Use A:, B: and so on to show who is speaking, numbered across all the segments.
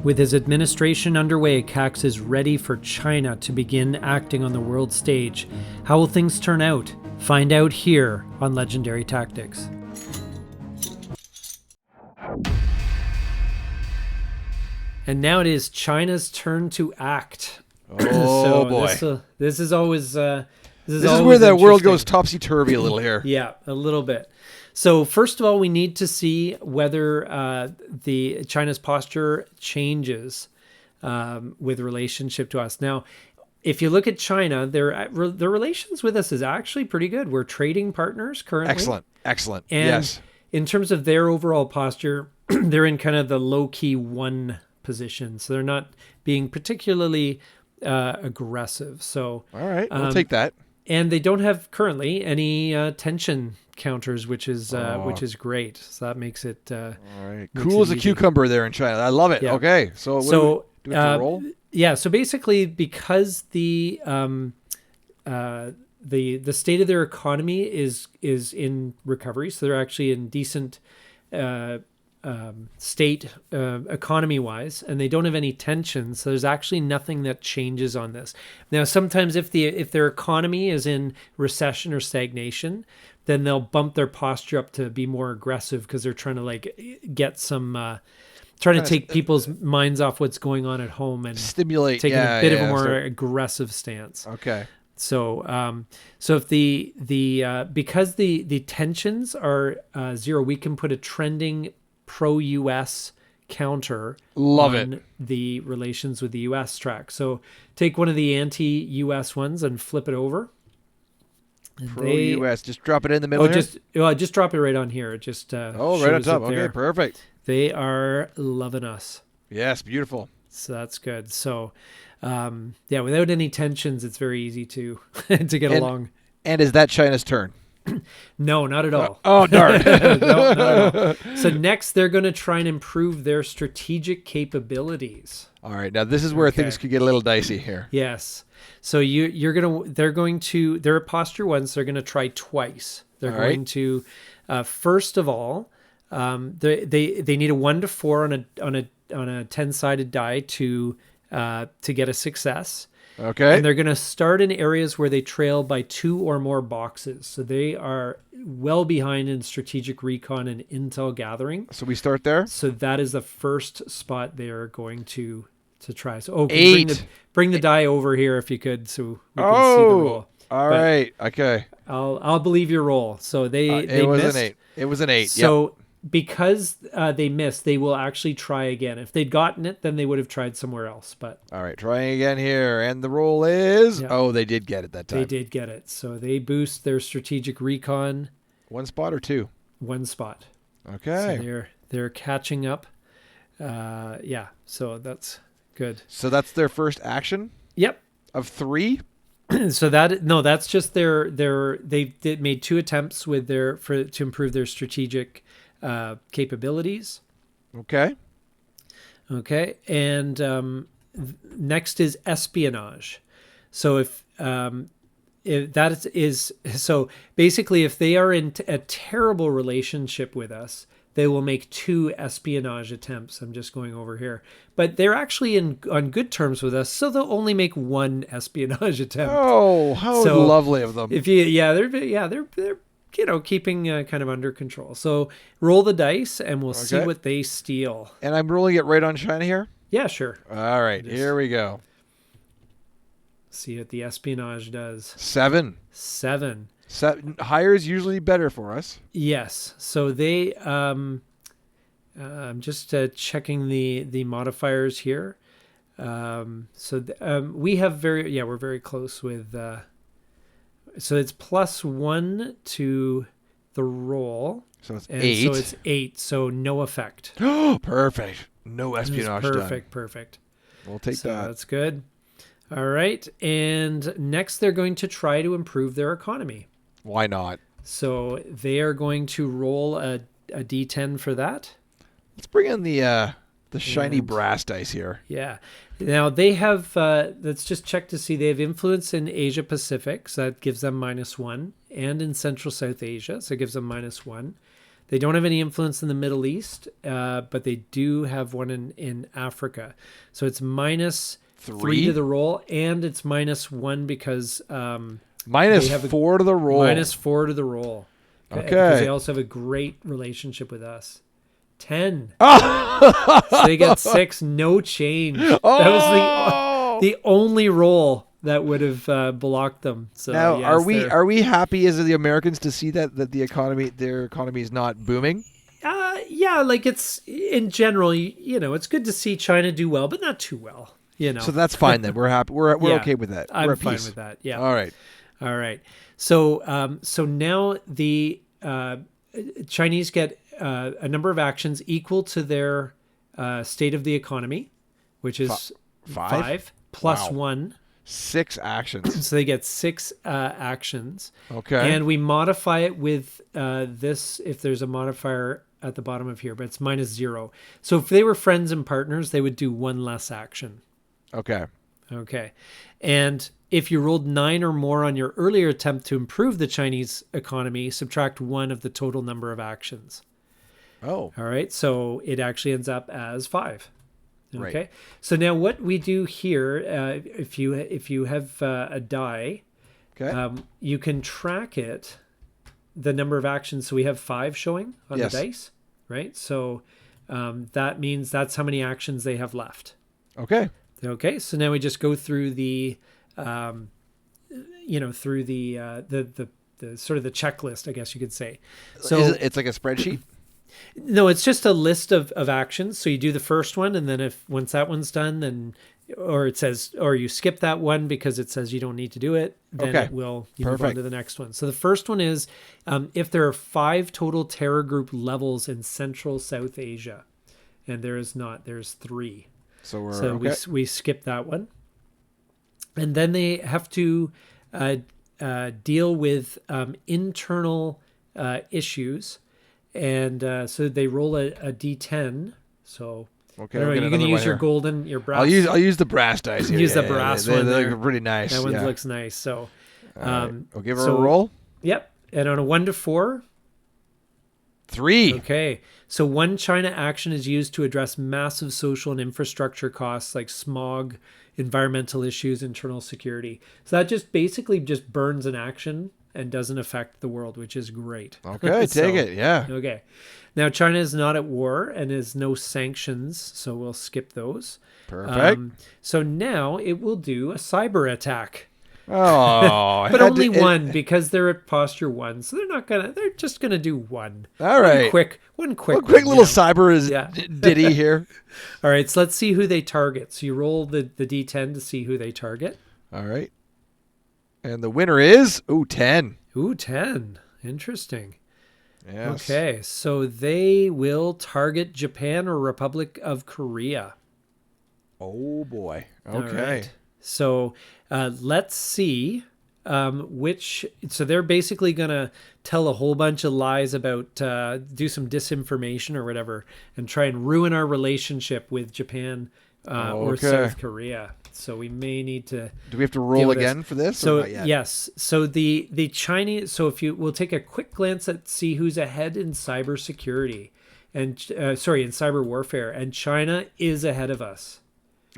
A: With his administration underway, Cax is ready for China to begin acting on the world stage. How will things turn out? Find out here on Legendary Tactics. And now it is China's turn to act.
B: Oh boy!
A: This is always
B: this is where the world goes topsy-turvy a little here.
A: Yeah, a little bit. So first of all, we need to see whether the China's posture changes with relationship to us. Now, if you look at China, their relations with us is actually pretty good. We're trading partners currently.
B: Excellent.
A: And
B: yes.
A: In terms of their overall posture, they're in kind of the low-key one position. So they're not being particularly aggressive. So
B: all right, we'll take that.
A: And they don't have currently any tension counters, which is great. So that makes it
B: all right. Cool as a cucumber there in China. I love it. Yeah. Okay, so do we have to roll?
A: Yeah. So basically, because the state of their economy is in recovery, so they're actually in decent state economy wise, and they don't have any tensions, so there's actually nothing that changes on this. Now sometimes if their economy is in recession or stagnation, then they'll bump their posture up to be more aggressive because they're trying to get some trying to take people's minds off what's going on at home and
B: stimulate,
A: taking a bit of a more aggressive stance.
B: Okay.
A: So, so if because the tensions are 0, we can put a trending pro-US counter on the relations with the US track. So take one of the anti-US ones and flip it over.
B: Pro-US, just drop it in the middle here?
A: Just drop it right on here. Just right
B: on top. Okay, perfect.
A: They are loving us.
B: Yes, beautiful.
A: So that's good. So, without any tensions, it's very easy to get along.
B: And is that China's turn?
A: No, not at all.
B: Oh, darn.
A: No, not at all. So next, they're going to try and improve their strategic capabilities.
B: All right. Now, this is where things could get a little dicey here.
A: Yes. So they're at posture 1, so they're going to try twice. They're going to, first of all, they need a 1 to 4 on a 10-sided die to get a success.
B: Okay.
A: And they're going to start in areas where they trail by 2 or more boxes. So they are well behind in strategic recon and intel gathering.
B: So we start there?
A: So that is the first spot they are going to try. So
B: 8.
A: Bring the die over here if you could, so we can see the roll.
B: All right. Okay.
A: I'll believe your roll. So they
B: was
A: missed.
B: an 8. It was an 8.
A: So because they missed, they will actually try again. If they'd gotten it, then they would have tried somewhere else. But
B: all right, trying again here, and the roll is they did get it that time.
A: They did get it, so they boost their strategic recon.
B: 1 spot or 2?
A: 1 spot.
B: Okay.
A: So they're catching up. So that's good.
B: So that's their first action.
A: Yep.
B: Of 3.
A: So that's just they made 2 attempts with to improve their strategic capabilities.
B: Okay.
A: And next is espionage. So if that is so basically, if they are in a terrible relationship with us, they will make 2 espionage attempts. I'm just going over here, but they're actually on good terms with us, so they'll only make 1 espionage attempt.
B: Oh, how lovely of them!
A: They're keeping kind of under control. So roll the dice, and we'll see what they steal.
B: And I'm rolling it right on China here?
A: Yeah, sure.
B: All right, here we go.
A: See what the espionage does.
B: 7.
A: 7.
B: Higher is usually better for us.
A: Yes. So they, I'm just checking the modifiers here. We have we're very close with, so it's +1 to the roll.
B: So it's 8.
A: So it's 8. So no effect.
B: Oh, perfect. No espionage done.
A: Perfect.
B: We'll take that.
A: That's good. All right. And next they're going to try to improve their economy.
B: Why not?
A: So they are going to roll a D10 for that.
B: Let's bring in the shiny brass dice here.
A: Yeah. Now they have, let's just check to see, they have influence in Asia Pacific, so that gives them -1, and in Central South Asia, so it gives them -1. They don't have any influence in the Middle East, but they do have one in Africa. So it's -3 to the roll, and it's -1 because
B: -4 to the roll.
A: -4 to the roll.
B: Okay.
A: Because they also have a great relationship with us. 10. So they get 6, no change. That was the only roll that would have blocked them. So
B: now,
A: yes,
B: are we happy as the Americans to see that their economy is not booming?
A: Yeah, like it's in general, it's good to see China do well, but not too well.
B: So that's fine then. We're happy. We're okay with that.
A: I'm
B: We're at
A: fine
B: peace.
A: with that. Yeah.
B: All right.
A: So now the Chinese get a number of actions equal to their state of the economy, which is 5 plus 1.
B: 6 actions.
A: So they get 6 actions.
B: Okay.
A: And we modify it with this, if there's a modifier at the bottom of here, but it's -0. So if they were friends and partners, they would do 1 less action.
B: Okay.
A: And if you rolled 9 or more on your earlier attempt to improve the Chinese economy, subtract 1 of the total number of actions.
B: Oh.
A: All right. So it actually ends up as 5. Okay.
B: Right.
A: So now what we do here, if you have a die, you can track it, the number of actions. So we have 5 showing on the dice, right? So that means that's how many actions they have left.
B: Okay.
A: So now we just go through the, the sort of the checklist, I guess you could say. So
B: it's like a spreadsheet.
A: No, it's just a list of actions. So you do the first one, and then once that one's done, then or you skip that one because it says you don't need to do it, then it will move on to the next one. So the first one is if there are 5 total terror group levels in Central South Asia, and there is not. There's 3. So we skip that one, and then they have to deal with internal issues. And so they roll a d10. So you're going to use your brass.
B: I'll use the brass dice here.
A: Use the brass one.
B: They look pretty nice.
A: That one looks nice. So
B: I'll give her a roll.
A: Yep. And on a 1 to 4.
B: 3.
A: Okay. So 1 China action is used to address massive social and infrastructure costs like smog, environmental issues, internal security. So that just basically burns an action and doesn't affect the world, which is great.
B: Okay, take it. Yeah.
A: Okay. Now, China is not at war and has no sanctions, so we'll skip those.
B: Perfect.
A: So now it will do a cyber attack.
B: Oh,
A: but only 1 because they're at posture 1, so they're just gonna do 1.
B: All right.
A: One quick
B: little cyber ditty here.
A: All right, so let's see who they target. So you roll the d10 to see who they target.
B: All right. And the winner is 10.
A: 10. Interesting.
B: Yes.
A: Okay, so they will target Japan or Republic of Korea.
B: Oh boy. Okay.
A: All right. So let's see which. So they're basically going to tell a whole bunch of lies about, do some disinformation or whatever, and try and ruin our relationship with Japan or South Korea. So we may need to.
B: Do we have to roll again for this?
A: So yes. So the Chinese. So we'll take a quick glance at see who's ahead in cybersecurity, and in cyber warfare, and China is ahead of us.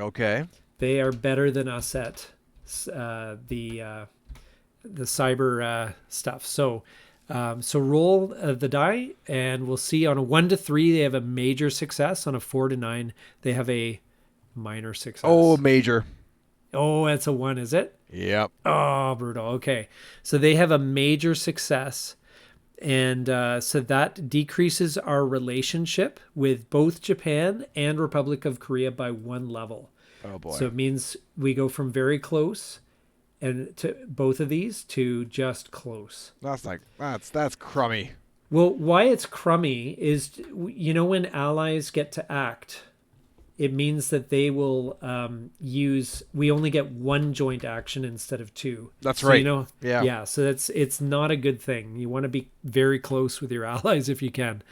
B: Okay.
A: They are better than us at the cyber stuff. So roll the die, and we'll see on a 1 to 3 they have a major success. On a 4 to 9 they have a minor success.
B: Oh, major.
A: Oh, that's a 1, is it?
B: Yep.
A: Oh, brutal. Okay. So they have a major success. And so that decreases our relationship with both Japan and Republic of Korea by 1 level.
B: Oh, boy.
A: So it means we go from very close and to both of these to just close.
B: That's crummy.
A: Well, why it's crummy is, when allies get to act, it means that they will we only get 1 joint action instead of 2.
B: That's right.
A: Yeah. So it's not a good thing. You want to be very close with your allies if you can.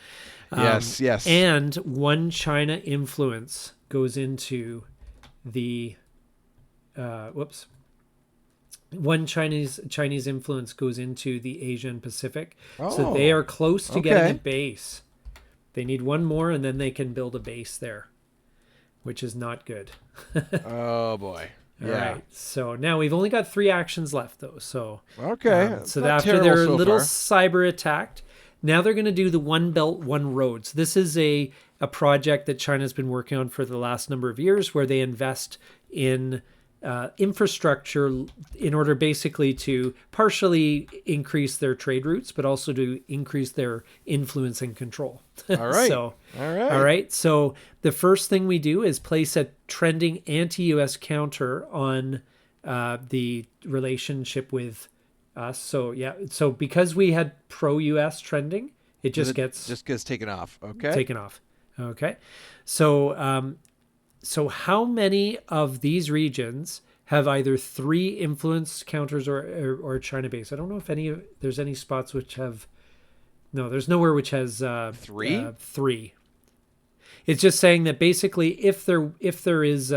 B: Yes.
A: And 1 China influence goes into the one Chinese influence goes into the Asia and Pacific.
B: Oh,
A: so they are close to getting a base. They need one more, and then they can build a base there, which is not good.
B: Oh boy.
A: All right. So now we've only got 3 actions left, though. So so after they're a little cyber attacked, now they're going to do the One Belt, One Road. So this is a project that China's been working on for the last number of years, where they invest in infrastructure in order basically to partially increase their trade routes, but also to increase their influence and control.
B: All right.
A: All right. So the first thing we do is place a trending anti-US counter on the relationship with us. So because we had pro-US trending, it just gets
B: taken off. Okay.
A: Taken off. Okay. So how many of these regions have either 3 influence counters or China base? I don't know if there's any spots which have. No, there's nowhere which has
B: 3.
A: 3. It's just saying that basically, if there is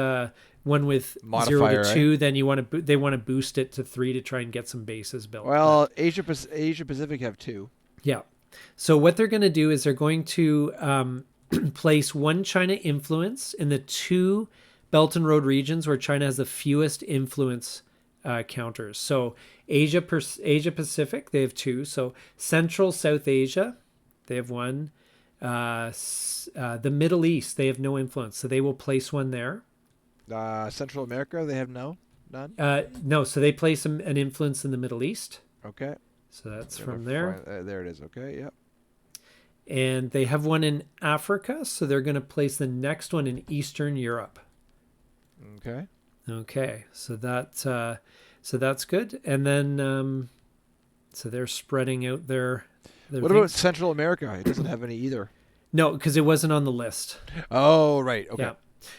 A: one with
B: modifier,
A: 0 to 2, then they want to boost it to 3 to try and get some bases built.
B: Well, Asia Pacific have 2.
A: Yeah. So what they're going to do is they're going to place one China influence in the 2 Belt and Road regions where China has the fewest influence counters. So Asia Pacific, they have 2. So Central South Asia, they have 1. The Middle East, they have no influence, so they will place one there.
B: Central America, they have none.
A: No, so they place an influence in the Middle East.
B: Okay.
A: So that's from there.
B: There it is. Okay. Yep.
A: And they have one in Africa, so they're going to place the next one in Eastern Europe.
B: Okay.
A: Okay, so that's good. And then, so they're spreading out their
B: what about Central America? It doesn't have any either.
A: No, because it wasn't on the list.
B: Oh, right. Okay.
A: Yeah.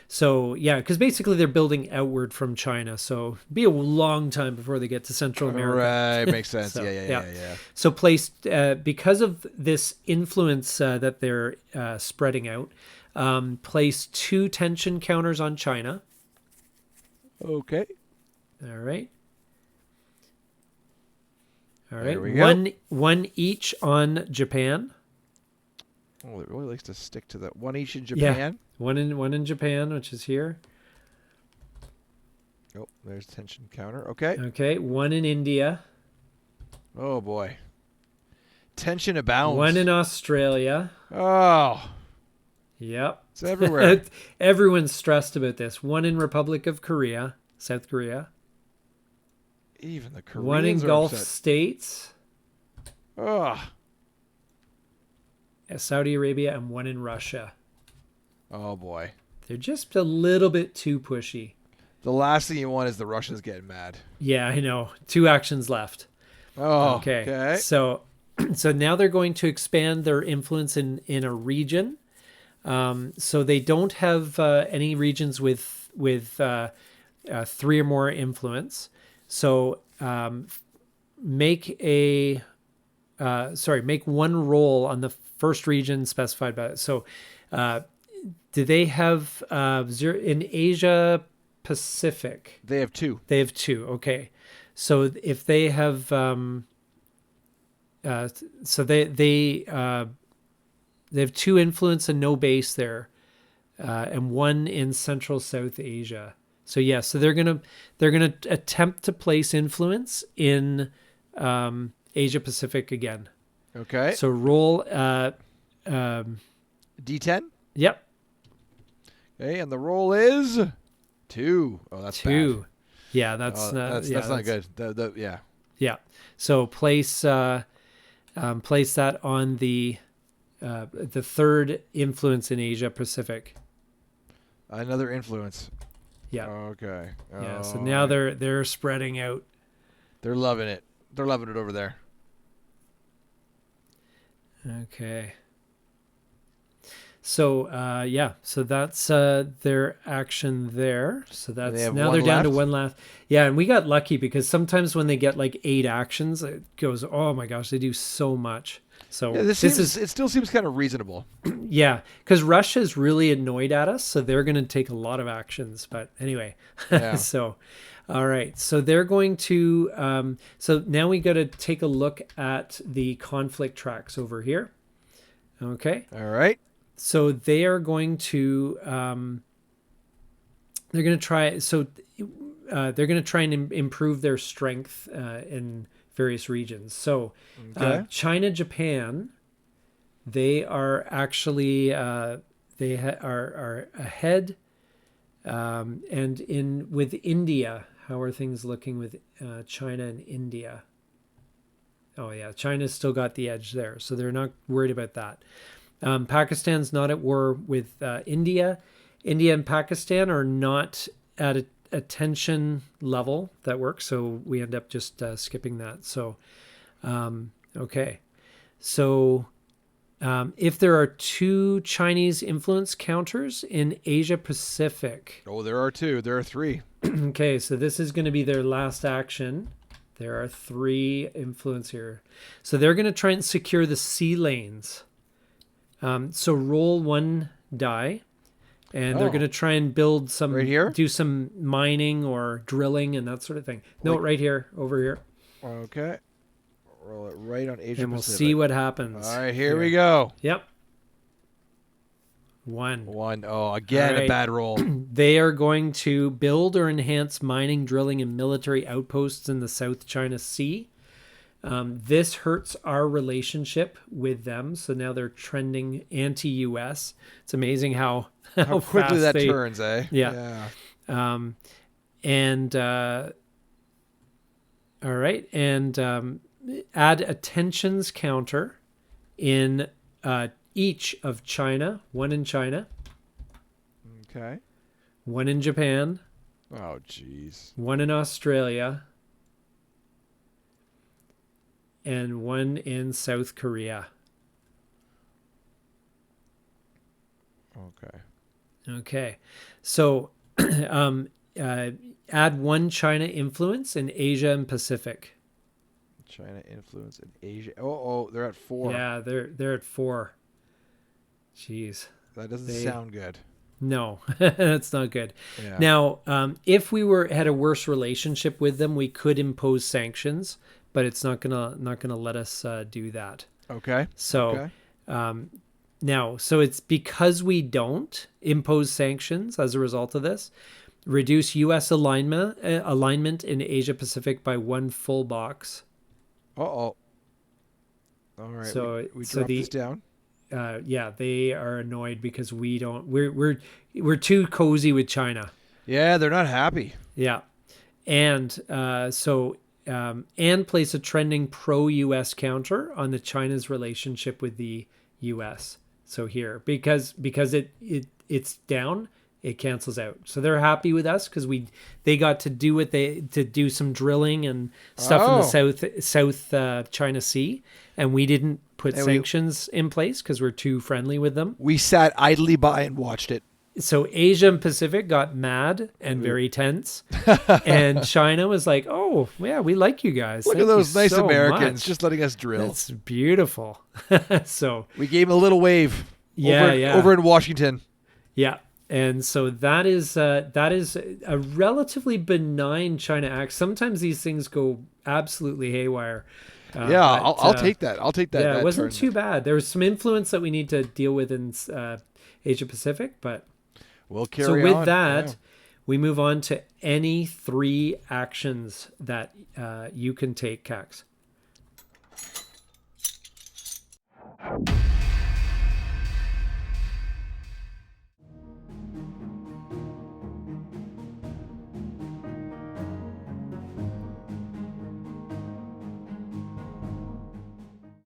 A: So, because basically they're building outward from China. So it'll be a long time before they get to Central America.
B: Right, makes sense.
A: So,
B: yeah.
A: So placed, because of this influence that they're spreading out, place 2 tension counters on China.
B: Okay.
A: All right.
B: There we go.
A: One each on Japan.
B: Oh, it really likes to stick to that. One each in Japan.
A: Yeah. One in Japan, which is here.
B: Oh, there's tension counter. Okay.
A: Okay. One in India.
B: Oh boy. Tension abounds.
A: One in Australia.
B: Oh.
A: Yep.
B: It's everywhere.
A: Everyone's stressed about this. One in Republic of Korea, South Korea.
B: Even the Koreans
A: one in
B: are
A: Gulf
B: upset.
A: States.
B: Oh.
A: Saudi Arabia, and one in Russia.
B: Oh boy.
A: They're just a little bit too pushy.
B: The last thing you want is the Russians getting mad.
A: Yeah, I know. 2 actions left.
B: Oh, okay.
A: So now they're going to expand their influence in a region. So they don't have any regions with 3 or more influence. So make one roll on the first region specified by it. So do they have 0 in Asia Pacific?
B: They have 2.
A: They have 2. Okay. So if they have they have 2 influence and no base there, and 1 in Central South Asia. So so they're gonna attempt to place influence in Asia Pacific again.
B: Okay.
A: So roll
B: D10.
A: Yep.
B: Okay, and the roll is 2. Oh, that's
A: 2.
B: bad.
A: Yeah, that's
B: not good. Yeah.
A: Yeah. So place that on the 3rd influence in Asia Pacific.
B: Another influence.
A: Yeah.
B: Okay.
A: Yeah. So now they're spreading out.
B: They're loving it. They're loving it over there.
A: Okay. So so that's their action there. So that's now they're down to 1 left. Yeah, and we got lucky because sometimes when they get like 8 actions, it goes, oh my gosh, they do so much. So
B: it still seems kind of reasonable.
A: Yeah, because Russia's really annoyed at us, so they're going to take a lot of actions. But anyway, so, all right. So they're going to, so now we got to take a look at the conflict tracks over here. Okay.
B: All right.
A: So they are going to, they're going to try, so they're going to try and improve their strength in various regions. So China, Japan, they are actually are ahead, and with India, how are things looking with China and India? Oh yeah, China's still got the edge there, so they're not worried about that. Pakistan's not at war with India. India and Pakistan are not at a tension level that works, so we end up just skipping that. So, okay. So, if there are 2 Chinese influence counters in Asia Pacific.
B: Oh, there are 2. There are 3.
A: Okay, so this is going to be their last action. There are 3 influence here. So they're going to try and secure the sea lanes. So roll 1 die. And they're going to try and build some,
B: right here?
A: Do some mining or drilling and that sort of thing. No, right here, over here.
B: Okay. Roll it right on Asia
A: And we'll
B: Pacific.
A: see what happens.
B: All right, here we go.
A: Yep. 1.
B: Oh, again, a bad roll.
A: They are going to build or enhance mining, drilling, and military outposts in the South China Sea. This hurts our relationship with them. So now they're trending anti-US. It's amazing how
B: quickly that turns, eh?
A: Yeah. All right. And add a tensions counter in each of China. 1 in China.
B: Okay.
A: 1 in Japan.
B: Oh, jeez.
A: 1 in Australia. And 1 in South Korea. Okay. So add 1 China influence in Asia and Pacific.
B: China influence in Asia. Oh, they're at 4.
A: Yeah, they're at 4. Jeez.
B: That doesn't sound good.
A: No, that's not good.
B: Yeah.
A: Now, if we had a worse relationship with them, we could impose sanctions, but it's not gonna let us do that.
B: Okay.
A: So, now, so it's because we don't impose sanctions as a result of this, reduce U.S. alignment in Asia Pacific by 1 full box.
B: All right.
A: So
B: we drop this down.
A: Yeah, they are annoyed because we don't. We're too cozy with China.
B: Yeah, they're not happy.
A: Yeah, and and place a trending pro-U.S. counter on the China's relationship with the U.S. So here, because it's down, it cancels out. So they're happy with us because they got to do some drilling and stuff in the South China Sea, and we didn't put sanctions in place because we're too friendly with them.
B: We sat idly by and watched it.
A: So Asia and Pacific got mad and very tense, and China was like, "Oh, yeah, we like you guys.
B: Look at those nice Americans just letting us drill.
A: That's beautiful." So
B: we gave him a little wave. Over in Washington.
A: Yeah, and so that is a relatively benign China act. Sometimes these things go absolutely haywire.
B: I'll take that. I'll take that.
A: Yeah, it wasn't too bad. There was some influence that we need to deal with in Asia Pacific, but.
B: We'll carry
A: on. So with that, we move on to any 3 actions that you can take, Cax.